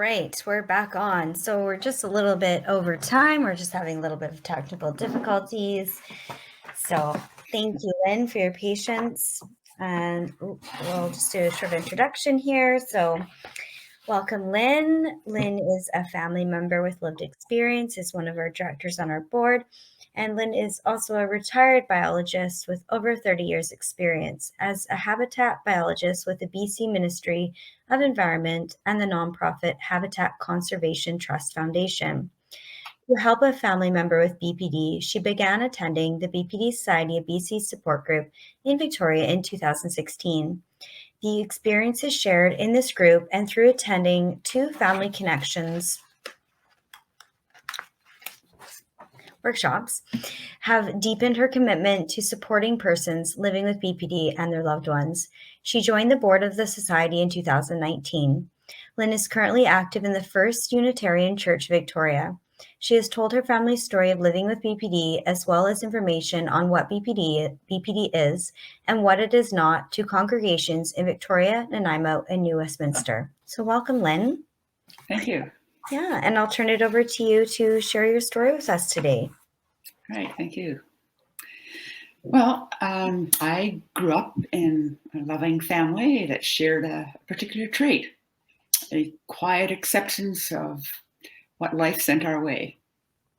right, we're back on. So we're just a little bit over time. We're just having a little bit of technical difficulties. So thank you, Lynn, for your patience. And we'll just do a short introduction here. So welcome, Lynn. Lynn is a family member with lived experience, is one of our directors on our board. And Lynn is also a retired biologist with over 30 years experience as a habitat biologist with the BC Ministry of Environment and the nonprofit Habitat Conservation Trust Foundation. To help a family member with BPD, she began attending the BPD Society of BC support group in Victoria in 2016. The experiences shared in this group and through attending 2 family connections workshops have deepened her commitment to supporting persons living with BPD and their loved ones. She joined the board of the society in 2019. Lynn is currently active in the First Unitarian Church Victoria. She has told her family's story of living with BPD as well as information on what BPD is and what it is not to congregations in Victoria, Nanaimo, and New Westminster. So welcome, Lynn. Thank you. Yeah, and I'll turn it over to you to share your story with us today. Great, thank you. Well, I grew up in a loving family that shared a particular trait, a quiet acceptance of what life sent our way.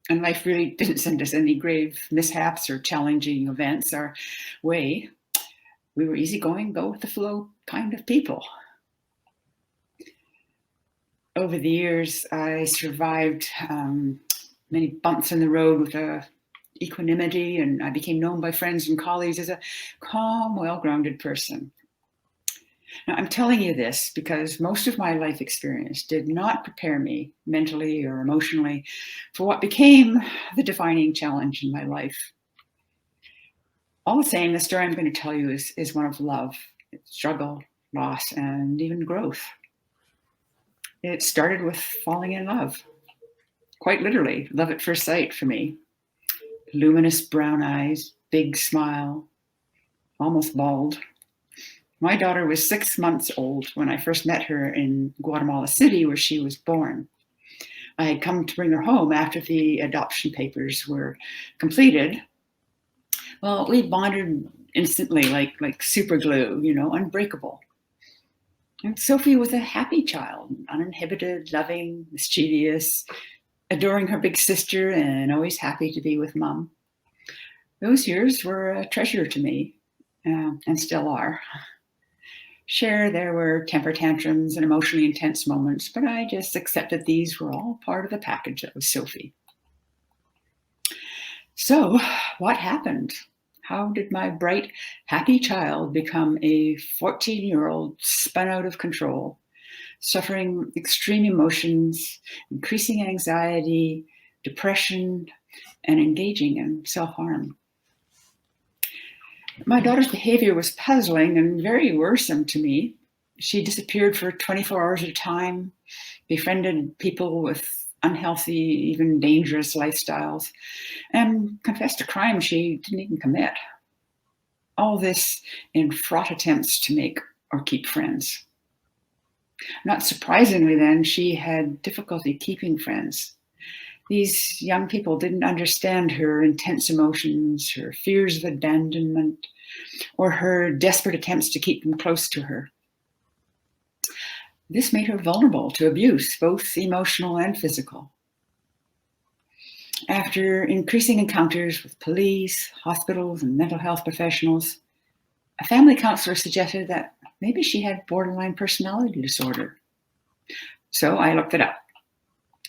And life really didn't send us any grave mishaps or challenging events our way. We were easygoing, go with the flow kind of people. Over the years, I survived many bumps in the road with equanimity, and I became known by friends and colleagues as a calm, well-grounded person. Now, I'm telling you this because most of my life experience did not prepare me mentally or emotionally for what became the defining challenge in my life. All the same, the story I'm going to tell you is one of love, struggle, loss, and even growth. It started with falling in love, quite literally, love at first sight for me. Luminous brown eyes, big smile, almost bald. My daughter was 6 months old when I first met her in Guatemala City, where she was born. I had come to bring her home after the adoption papers were completed. Well, we bonded instantly, like super glue, unbreakable. And Sophie was a happy child, uninhibited, loving, mischievous, adoring her big sister, and always happy to be with Mom. Those years were a treasure to me, and still are. Sure, there were temper tantrums and emotionally intense moments, but I just accepted these were all part of the package that was Sophie. So, what happened? How did my bright, happy child become a 14-year-old spun out of control, suffering extreme emotions, increasing anxiety, depression, and engaging in self-harm? My daughter's behavior was puzzling and very worrisome to me. She disappeared for 24 hours at a time, befriended people with unhealthy, even dangerous lifestyles, and confessed to crime she didn't even commit. All this in fraught attempts to make or keep friends. Not surprisingly then, she had difficulty keeping friends. These young people didn't understand her intense emotions, her fears of abandonment, or her desperate attempts to keep them close to her. This made her vulnerable to abuse, both emotional and physical. After increasing encounters with police, hospitals, and mental health professionals, a family counselor suggested that maybe she had borderline personality disorder. So I looked it up.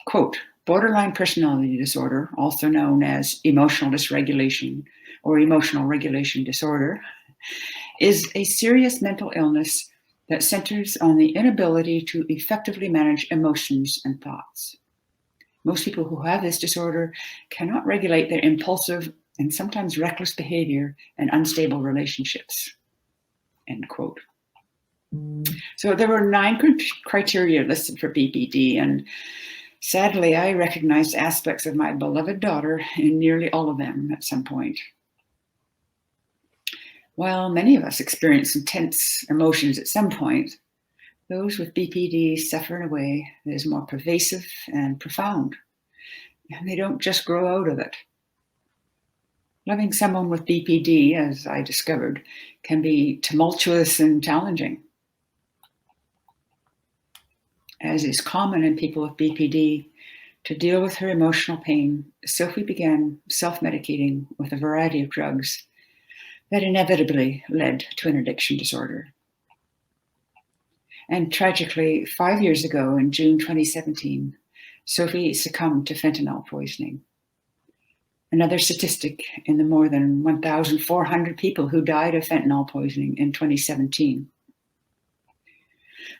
Quote, borderline personality disorder, also known as emotional dysregulation or emotional regulation disorder, is a serious mental illness that centers on the inability to effectively manage emotions and thoughts. Most people who have this disorder cannot regulate their impulsive and sometimes reckless behavior and unstable relationships. End quote. So there were 9 criteria listed for BPD, and sadly, I recognized aspects of my beloved daughter in nearly all of them at some point. While many of us experience intense emotions at some point, Those with BPD suffer in a way that is more pervasive and profound, and they don't just grow out of it. Loving someone with BPD, as I discovered, can be tumultuous and challenging. As is common in people with BPD, to deal with her emotional pain, Sophie began self-medicating with a variety of drugs that inevitably led to an addiction disorder. And tragically, 5 years ago, in June 2017, Sophie succumbed to fentanyl poisoning. Another statistic in the more than 1,400 people who died of fentanyl poisoning in 2017.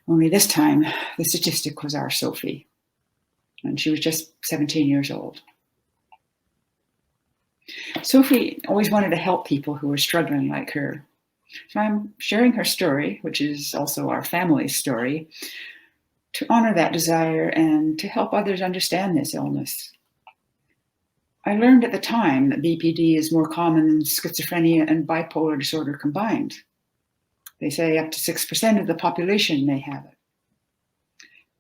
Only this time, the statistic was our Sophie, and she was just 17 years old. Sophie always wanted to help people who were struggling like her. So I'm sharing her story, which is also our family's story, to honor that desire and to help others understand this illness. I learned at the time that BPD is more common than schizophrenia and bipolar disorder combined. They say up to 6% of the population may have it.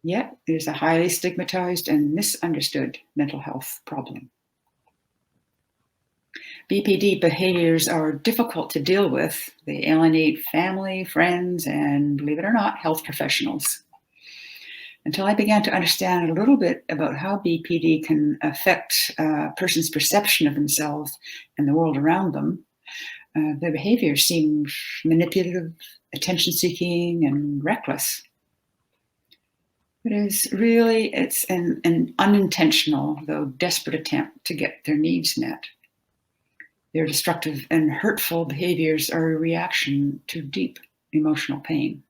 Yet, it is a highly stigmatized and misunderstood mental health problem. BPD behaviors are difficult to deal with. They alienate family, friends, and, believe it or not, health professionals. Until I began to understand a little bit about how BPD can affect a person's perception of themselves and the world around them, their behavior seemed manipulative, attention-seeking, and reckless. It's an unintentional, though desperate attempt to get their needs met. Their destructive and hurtful behaviors are a reaction to deep emotional pain.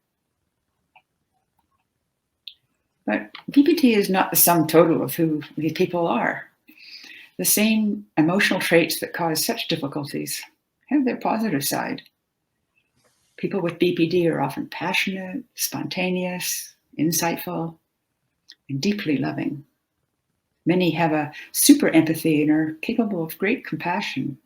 But BPD is not the sum total of who these people are. The same emotional traits that cause such difficulties have their positive side. People with BPD are often passionate, spontaneous, insightful, and deeply loving. Many have a super empathy and are capable of great compassion.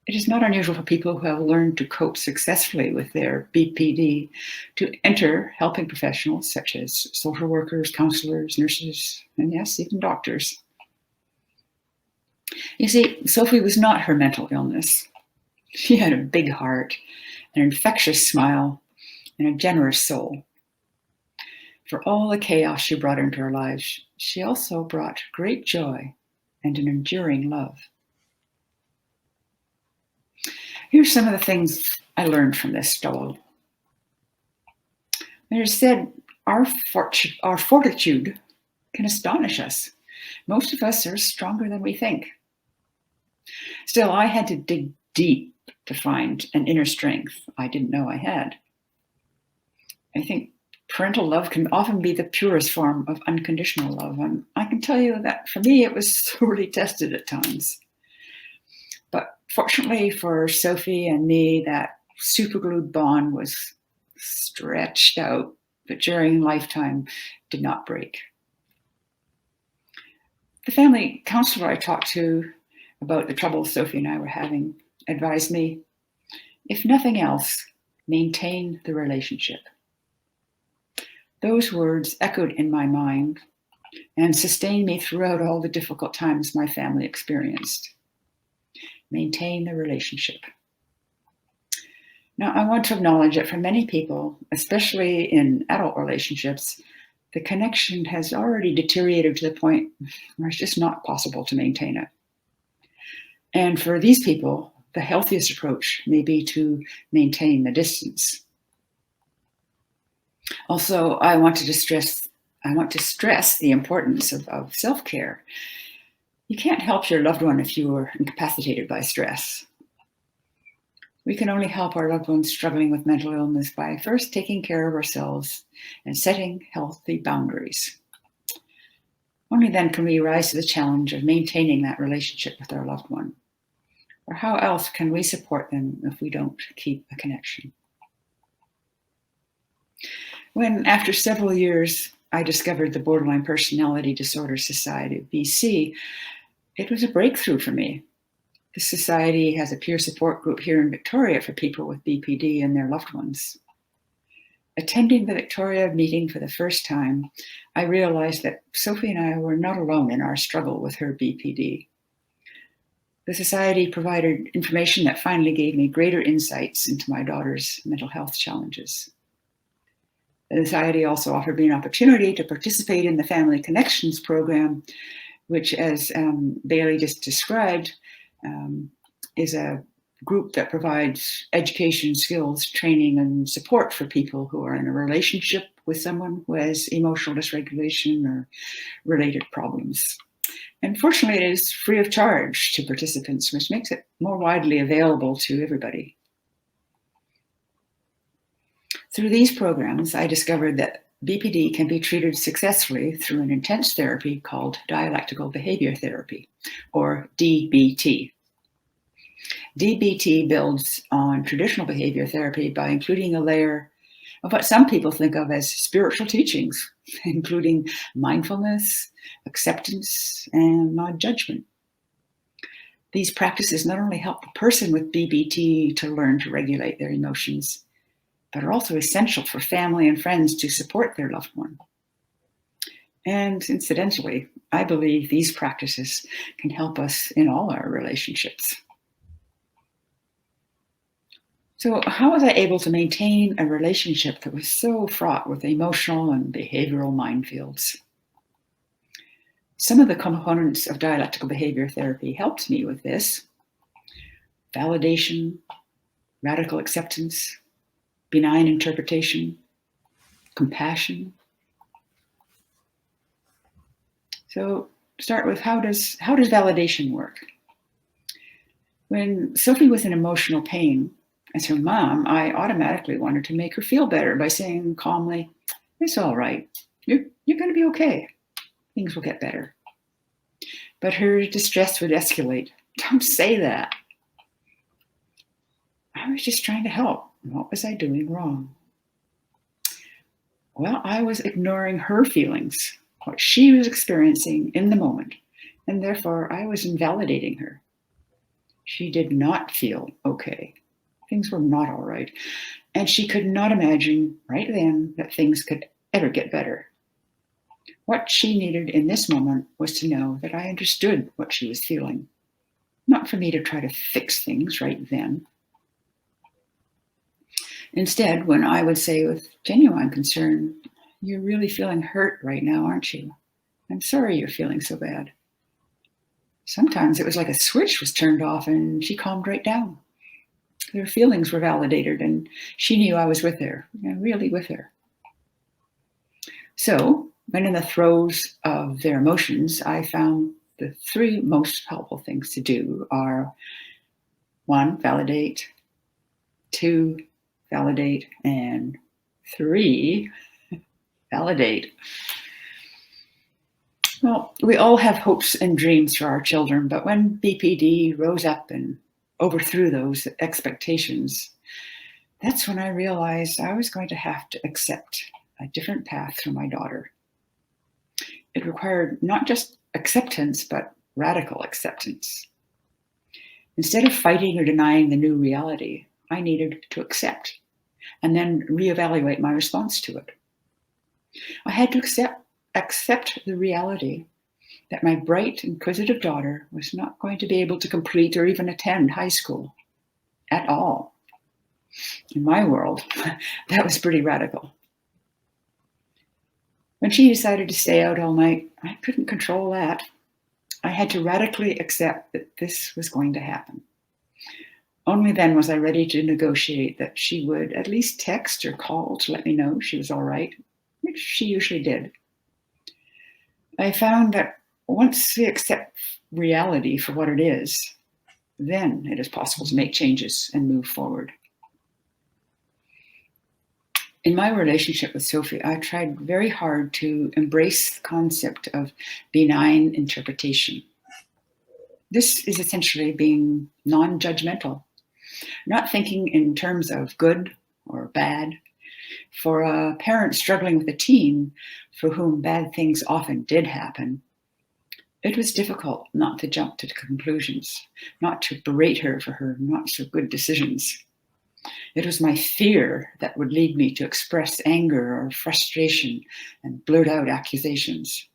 It is not unusual for people who have learned to cope successfully with their BPD to enter helping professionals such as social workers, counselors, nurses, and yes, even doctors. You see, Sophie was not her mental illness. She had a big heart, an infectious smile, and a generous soul. For all the chaos she brought into our lives, she also brought great joy and an enduring love. Here's some of the things I learned from this fellow. It is said, our fortitude can astonish us. Most of us are stronger than we think. Still, I had to dig deep to find an inner strength I didn't know I had. I think parental love can often be the purest form of unconditional love, and I can tell you that for me, it was sorely tested at times. But fortunately for Sophie and me, that superglued bond was stretched out, but during lifetime did not break. The family counselor I talked to about the trouble Sophie and I were having advised me, if nothing else, maintain the relationship. Those words echoed in my mind and sustained me throughout all the difficult times my family experienced. Maintain the relationship. Now, I want to acknowledge that for many people, especially in adult relationships, the connection has already deteriorated to the point where it's just not possible to maintain it. And for these people, the healthiest approach may be to maintain the distance. Also, I want to stress the importance of self-care. You can't help your loved one if you are incapacitated by stress. We can only help our loved ones struggling with mental illness by first taking care of ourselves and setting healthy boundaries. Only then can we rise to the challenge of maintaining that relationship with our loved one. Or how else can we support them if we don't keep a connection? When, after several years, I discovered the Borderline Personality Disorder Society of BC, it was a breakthrough for me. The society has a peer support group here in Victoria for people with BPD and their loved ones. Attending the Victoria meeting for the first time, I realized that Sophie and I were not alone in our struggle with her BPD. The Society provided information that finally gave me greater insights into my daughter's mental health challenges. The Society also offered me an opportunity to participate in the Family Connections program, which, as Bailey just described, is a group that provides education, skills, training, and support for people who are in a relationship with someone who has emotional dysregulation or related problems. And fortunately, it is free of charge to participants, which makes it more widely available to everybody. Through these programs, I discovered that BPD can be treated successfully through an intense therapy called dialectical behavior therapy, or DBT. DBT builds on traditional behavior therapy by including a layer of what some people think of as spiritual teachings, including mindfulness, acceptance, and non-judgment. These practices not only help the person with BPD to learn to regulate their emotions, but are also essential for family and friends to support their loved one. And incidentally, I believe these practices can help us in all our relationships. So how was I able to maintain a relationship that was so fraught with emotional and behavioral minefields? Some of the components of dialectical behavior therapy helped me with this: validation, radical acceptance, benign interpretation, compassion. So start with how does validation work? When Sophie was in emotional pain, as her mom, I automatically wanted to make her feel better by saying calmly, "It's all right. You're going to be okay. Things will get better." But her distress would escalate. "Don't say that. I was just trying to help. What was I doing wrong?" Well, I was ignoring her feelings, what she was experiencing in the moment, and therefore I was invalidating her. She did not feel okay. Things were not all right, and she could not imagine right then that things could ever get better. What she needed in this moment was to know that I understood what she was feeling, not for me to try to fix things right then. Instead, when I would say with genuine concern, "You're really feeling hurt right now, aren't you? I'm sorry you're feeling so bad." Sometimes it was like a switch was turned off and she calmed right down. Her feelings were validated and she knew I was with her, really with her. So, when in the throes of their emotions, I found the three most helpful things to do are: 1, validate; 2, validate; and 3, validate. Well, we all have hopes and dreams for our children, but when BPD rose up and overthrew those expectations, that's when I realized I was going to have to accept a different path for my daughter. It required not just acceptance, but radical acceptance. Instead of fighting or denying the new reality, I needed to accept and then reevaluate my response to it. I had to accept the reality that my bright, inquisitive daughter was not going to be able to complete or even attend high school at all. In my world, that was pretty radical. When she decided to stay out all night, I couldn't control that. I had to radically accept that this was going to happen. Only then was I ready to negotiate that she would at least text or call to let me know she was all right, which she usually did. I found that once we accept reality for what it is, then it is possible to make changes and move forward. In my relationship with Sophie, I tried very hard to embrace the concept of benign interpretation. This is essentially being non-judgmental, not thinking in terms of good or bad. For a parent struggling with a teen for whom bad things often did happen, it was difficult not to jump to conclusions, not to berate her for her not so good decisions. It was my fear that would lead me to express anger or frustration and blurt out accusations.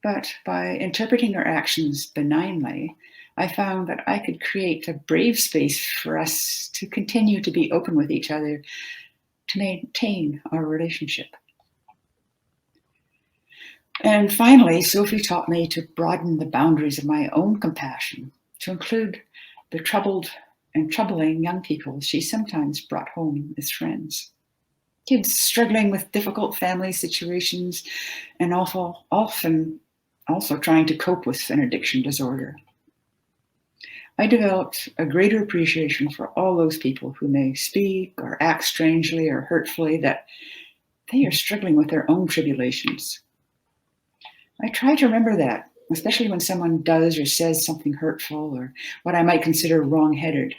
But by interpreting her actions benignly, I found that I could create a brave space for us to continue to be open with each other, to maintain our relationship. And finally, Sophie taught me to broaden the boundaries of my own compassion, to include the troubled and troubling young people she sometimes brought home as friends. Kids struggling with difficult family situations and often also trying to cope with an addiction disorder. I developed a greater appreciation for all those people who may speak or act strangely or hurtfully, that they are struggling with their own tribulations. I try to remember that, especially when someone does or says something hurtful or what I might consider wrong-headed.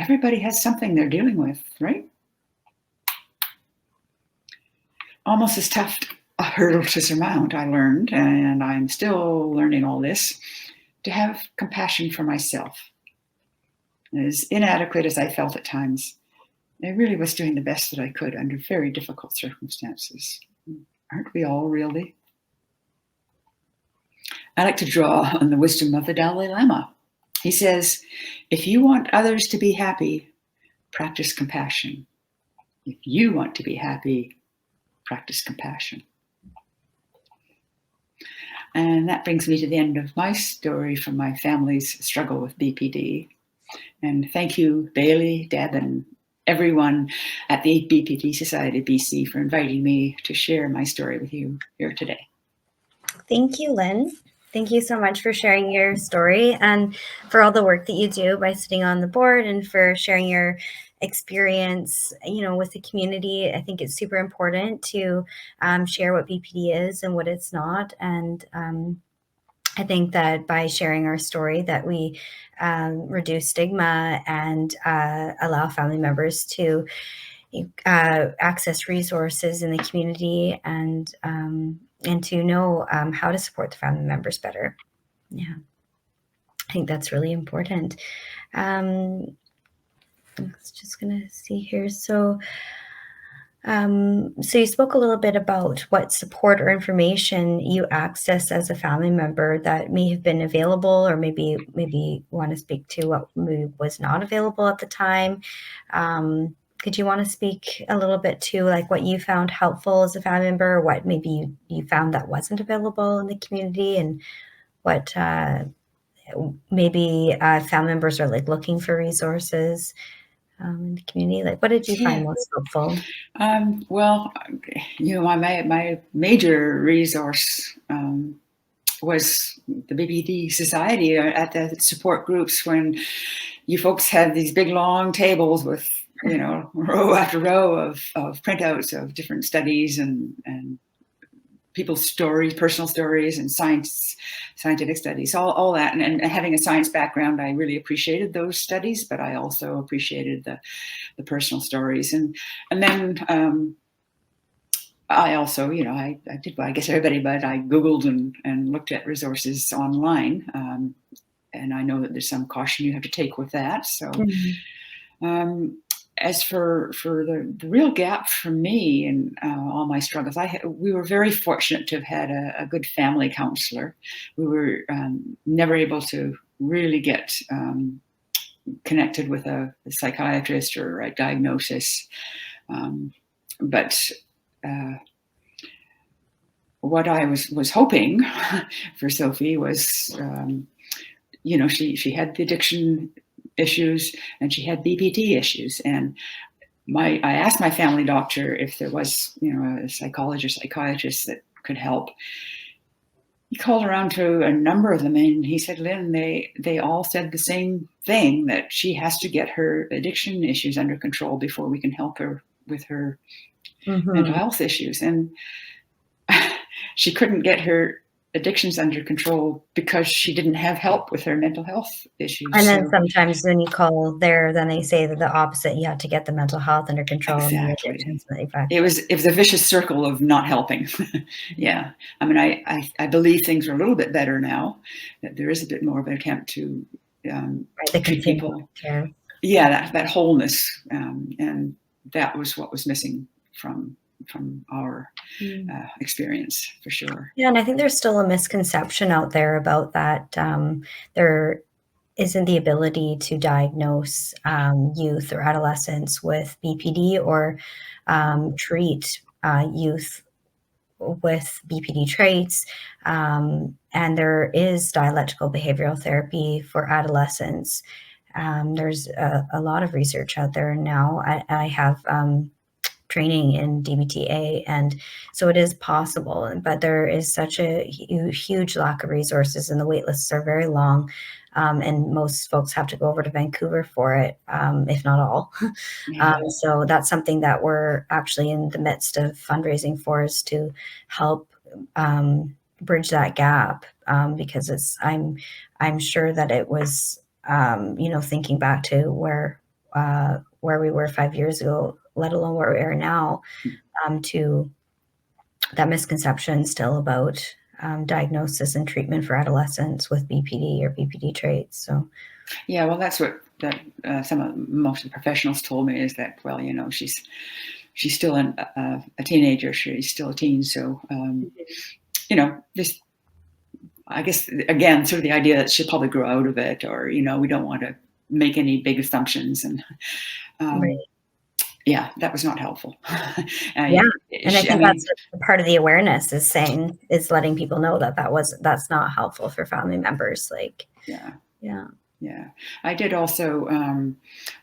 Everybody has something they're dealing with, right? Almost as tough a hurdle to surmount, I learned, and I'm still learning all this, to have compassion for myself. As inadequate as I felt at times, I really was doing the best that I could under very difficult circumstances. Aren't we all, really? I like to draw on the wisdom of the Dalai Lama. He says, if you want others to be happy, practice compassion. If you want to be happy, practice compassion. And that brings me to the end of my story from my family's struggle with BPD. And thank you, Bailey, Deb, and everyone at the BPD Society of BC for inviting me to share my story with you here today. Thank you, Lynne. Thank you so much for sharing your story and for all the work that you do by sitting on the board and for sharing your experience, with the community. I think it's super important to share what BPD is and what it's not. And I think that by sharing our story that we reduce stigma and allow family members to access resources in the community and to know how to support the family members better. Yeah, I think that's really important. I was just gonna see here. So you spoke a little bit about what support or information you access as a family member that may have been available, or maybe want to speak to what maybe was not available at the time. Could you want to speak a little bit to like what you found helpful as a family member, or what maybe you found that wasn't available in the community, and what maybe family members are like looking for resources in the community? Like, what did you find most helpful? Well, my major resource was the BPD Society at the support groups, when you folks had these big long tables with row after row of printouts of different studies and people's stories, personal stories, and scientific studies, all that. And having a science background, I really appreciated those studies, but I also appreciated the personal stories. And then I also, I did what I guess everybody, but I Googled and looked at resources online. And I know that there's some caution you have to take with that. So as for the real gap for me and all my struggles, we were very fortunate to have had a good family counselor. We were never able to really get connected with a psychiatrist or a diagnosis. But what I was hoping for Sophie was, she had the addiction issues and she had BPD issues, and I asked my family doctor if there was a psychologist, psychiatrist that could help. He called around to a number of them, and he said, Lynne, they all said the same thing, that she has to get her addiction issues under control before we can help her with her mental health issues. And she couldn't get her addictions under control because she didn't have help with her mental health issues. And then sometimes when you call there, then they say that the opposite, you have to get the mental health under control. Exactly. And it was a vicious circle of not helping. Yeah. I mean, I believe things are a little bit better now, that there is a bit more of an attempt to the treat people. yeah, that wholeness, and that was what was missing from our experience, for sure. Yeah, and I think there's still a misconception out there about that. There isn't the ability to diagnose youth or adolescents with BPD or treat youth with BPD traits. And there is dialectical behavioral therapy for adolescents. There's a lot of research out there now. I have training in DBTA, and so it is possible, but there is such a huge lack of resources, and the wait lists are very long. And most folks have to go over to Vancouver for it, if not all. So that's something that we're actually in the midst of fundraising for, is to help bridge that gap, because I'm sure that it was, thinking back to where we were 5 years ago, let alone where we are now, to that misconception still about diagnosis and treatment for adolescents with BPD or BPD traits. So, yeah, well, that's what most of the professionals told me, is that, well, she's still a teenager, she's still a teen, so this, I guess, again, sort of the idea that she'll probably grow out of it, or we don't want to make any big assumptions, and right. yeah, that was not helpful. Yeah, and I think that's part of the awareness, is letting people know that's not helpful for family members. Like, yeah. I did also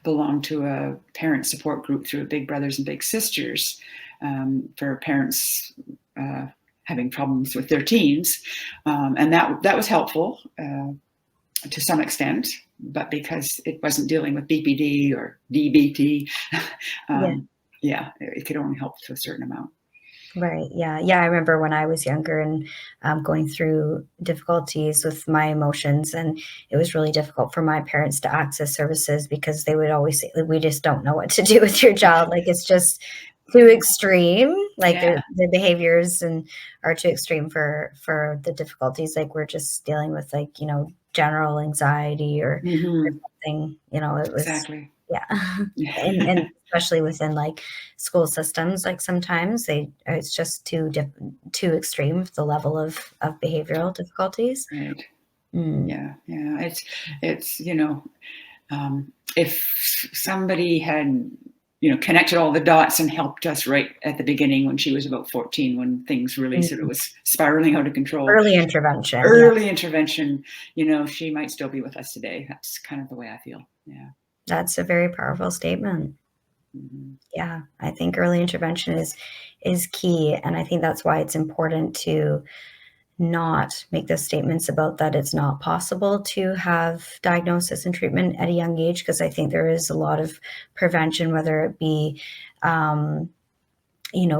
belong to a parent support group through Big Brothers and Big Sisters, for parents having problems with their teens, and that was helpful to some extent, but because it wasn't dealing with BPD or DBT, it could only help to a certain amount. Right. Yeah. I remember when I was younger and going through difficulties with my emotions, and it was really difficult for my parents to access services, because they would always say, "We just don't know what to do with your child. Like, it's just too extreme. Like, the behaviors are too extreme for the difficulties. Like, we're just dealing with, like, general anxiety or something. It was exactly." Yeah. And especially within like school systems, like sometimes it's just too extreme, the level of behavioral difficulties. Right. Mm. Yeah. It's if somebody had connected all the dots and helped us right at the beginning, when she was about 14, when things really sort of was spiraling out of control. Early intervention. Intervention, she might still be with us today. That's kind of the way I feel. Yeah. That's a very powerful statement. Mm-hmm. Yeah, I think early intervention is key, and I think that's why it's important to not make those statements about that it's not possible to have diagnosis and treatment at a young age, because I think there is a lot of prevention, whether it be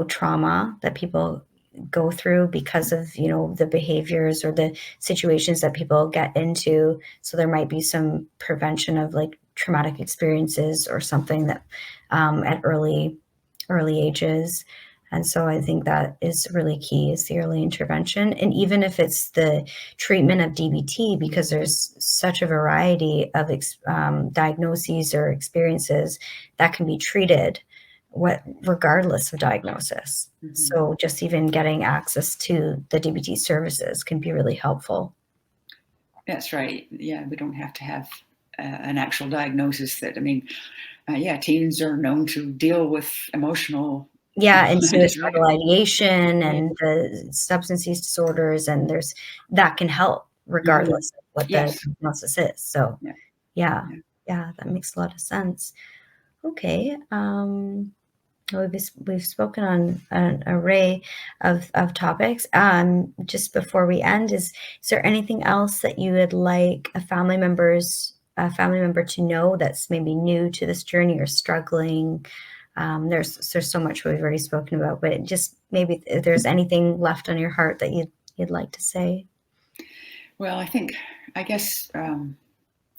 trauma that people go through because of the behaviors or the situations that people get into. So there might be some prevention of like traumatic experiences or something that at early ages. And so I think that is really key, is the early intervention. And even if it's the treatment of DBT, because there's such a variety of diagnoses or experiences that can be treated regardless of diagnosis. Mm-hmm. So just even getting access to the DBT services can be really helpful. That's right. Yeah, we don't have to have an actual diagnosis. Teens are known to deal with emotional. And suicidal ideation and the substance use disorders, and that can help regardless of what the diagnosis is. So that makes a lot of sense. Okay. We've spoken on an array of topics. Just before we end, is there anything else that you would like a family member to know that's maybe new to this journey or struggling? There's so much we've already spoken about, but just maybe if there's anything left on your heart that you'd like to say. Well, I guess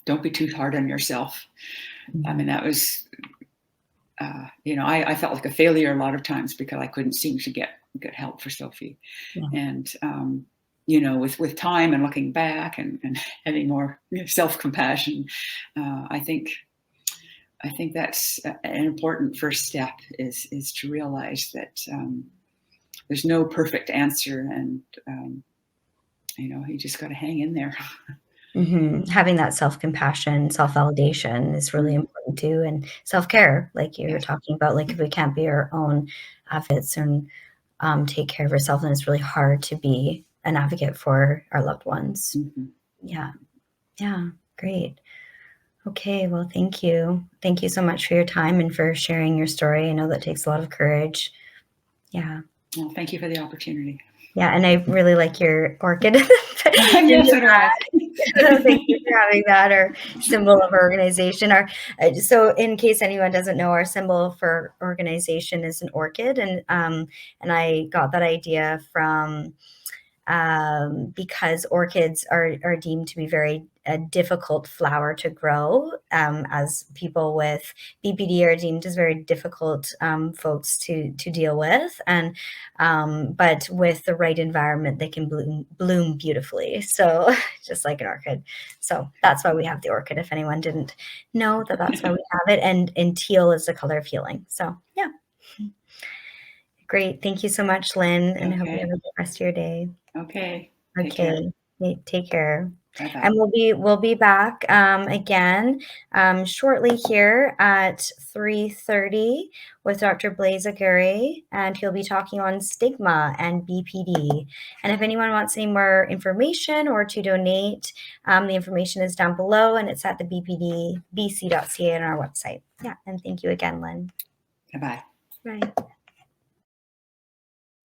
don't be too hard on yourself. I mean, that was, I felt like a failure a lot of times because I couldn't seem to get help for Sophie. And, with time and looking back and having more self-compassion, I think I think that's an important first step is to realize that there's no perfect answer, and you just got to hang in there. Having that self-compassion, self-validation is really important too, and self-care, like you were talking about. Like if we can't be our own advocates and take care of ourselves, and it's really hard to be an advocate for our loved ones. Yeah, great. Okay, well, thank you. Thank you so much for your time and for sharing your story. I know that takes a lot of courage. Yeah. Well, thank you for the opportunity. Yeah, and I really like your orchid. Yes, so do I. Thank you for having that, our symbol of our organization. So in case anyone doesn't know, our symbol for organization is an orchid, and I got that idea from because orchids are deemed to be a difficult flower to grow, as people with BPD are deemed as very difficult folks to deal with, and but with the right environment, they can bloom beautifully. So just like an orchid. So that's why we have the orchid. If anyone didn't know that's why we have it, and teal is the color of healing. So yeah. Great. Thank you so much, Lynn, and I hope you have a good rest of your day. Okay. Okay. Take care. Bye-bye. And we'll be back again shortly here at 3:30 with Dr. Blaise Aguirre, and he'll be talking on stigma and BPD. And if anyone wants any more information or to donate, the information is down below, and it's at the bpdbc.ca on our website. Yeah, and thank you again, Lynn. Bye-bye. Bye.